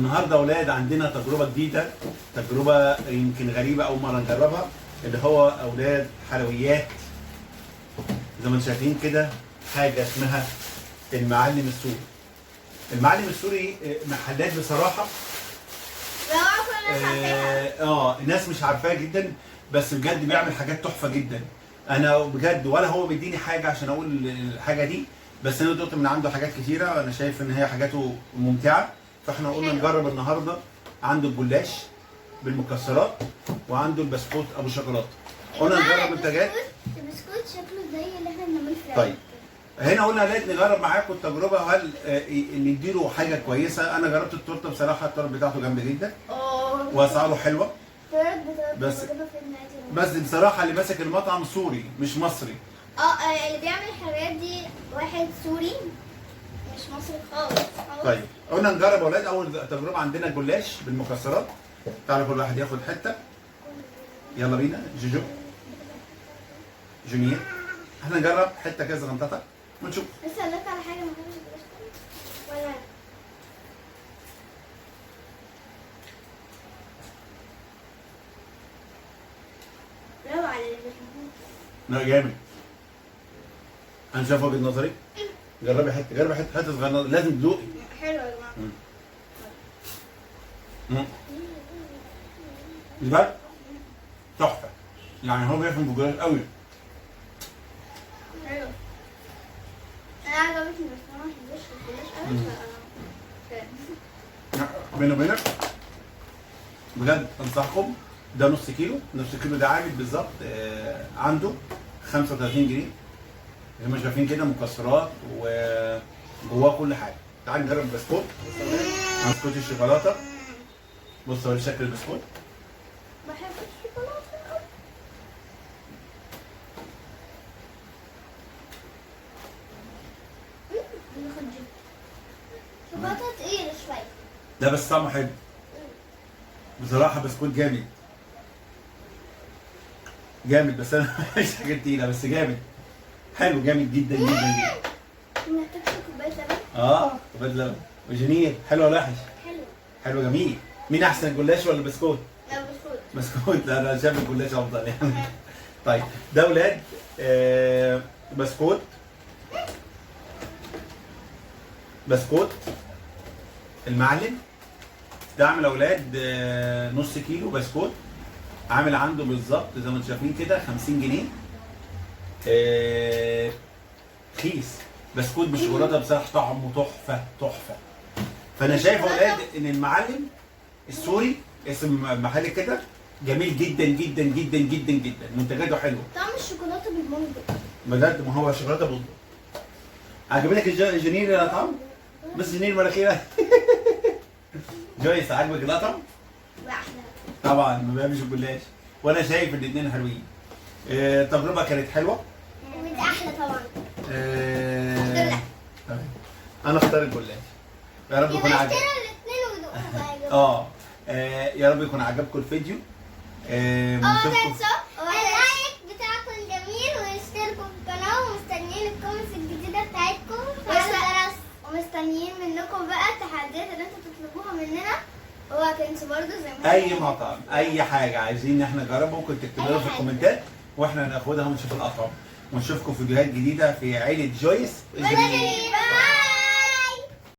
النهارده يا اولاد عندنا تجربه جديده، تجربه يمكن غريبه اول مره نجربها، اللي هو اولاد حلويات زي ما انتم شايفين كده، حاجه اسمها المعلم السوري. المعلم السوري محلات بصراحه الناس مش عارفاها جدا، بس بجد بيعمل حاجات تحفه جدا. انا بجد ولا هو بيديني حاجه عشان اقول الحاجه دي، بس انا دقت من عنده حاجات كتيره وانا شايف ان هي حاجاته ممتعه، فاحنا قلنا نجرب النهارده. عنده الجلاش بالمكسرات وعنده البسكوت ابو شوكولاته. قلنا نجرب منتجات. البسكوت شكله زي اللي احنا بنعمله في طيب هنا قلنا لازم نجرب معاكم التجربه، هل نديله حاجه كويسه. انا جربت التورته بصراحه، التورته بتاعته جامده جدا واسعاره حلوه، بس بصراحه اللي ماسك المطعم سوري مش مصري. اللي بيعمل الحلويات دي واحد سوري مش مصري خالص. طيب قلنا نجرب يا اولاد. اول تجربه عندنا الجلاش بالمكسرات. تعالوا كل واحد ياخد حته. يلا بينا جوجو جونيور، احنا نجرب حته كده صغنططه ونشوف. بس اقول لك على حاجه ما بحبش ولا برافو على اللي بيحبوه. لا جامد. انا شايف وجهه نظري. جربي حته، جربي حته صغيره، لازم تذوقي. حلو يا جماعه. ده تحفه، يعني هو بيفهم في الجلاش قوي. حلو. انا عجبتني بس انا ما بحبش الجلاش قوي بيني وبينك بجد انصحكم. ده نص كيلو، نص كيلو ده عامل بالظبط عنده 35 جنيه زي ما شايفين كده، مكسرات وجواه كل حاجه. تعال نجرب البسكوت. بسكوت الشوكولاته. بص اوري شكل البسكوت. بحب الشوكولاته قوي. شوكولاته تقيله شويه. ده بس طعمه حلو بصراحه. بسكوت جامد جامد، بس انا مش حاجه تقيله، بس جامد حلو، جامد جدا جدا جدا. محتاج كوبايه لبن. كوبايه لبن وجنيه. حلو ولا وحش؟ حلو. حلو جميل. مين احسن، الجلاش ولا البسكوت؟ لا بسكوت. بسكوت. لا انا شايف الجلاش افضل يعني. طيب ده اولاد بسكوت. بسكوت المعلم ده عامل اولاد نص كيلو بسكوت، عامل عنده بالظبط زي ما انتم شايفين كده 50 جنيه. رخيص. بسكوت بالشوكولاته بصراحه طعمه تحفه تحفه. فانا شايف اولاد ان المعلم السوري اسم محل كده جميل جدا جدا جدا جدا جدا، منتجاته حلوه. طعم الشوكولاته بالمانجا. بجد ما هو شوكولاته بيضاء. عجبتك الجنين يا طعم؟ بس جنين مناخيرها. جويس عجبك القطم؟ واحده. طبعا ما بيعملش الجلاش، وانا شايف الاثنين حلوين. التجربه كانت حلوه. ودي احلى طبعا. تمام. انا اختار الجلاش. يا رب يكون عجبكم. الاثنين ودوقوا يا رب يكون عجبكم الفيديو. تنسوا اللايك بتاعكم جميل، واشتركوا في القناه، ومستنيين الكومنتس الجديده بتاعتكم ومستنيين منكم بقى التحديات اللي انتوا تطلبوها مننا. اوعى تنسوا برضه زي ما اي مطعم، اي حاجه عايزين ان احنا نجربها ممكن تكتبوا لنا في الكومنتات، واحنا هناخدها ونشوف الاطعمه. ونشوفكم في فيديوهات جديده في عيله جويس.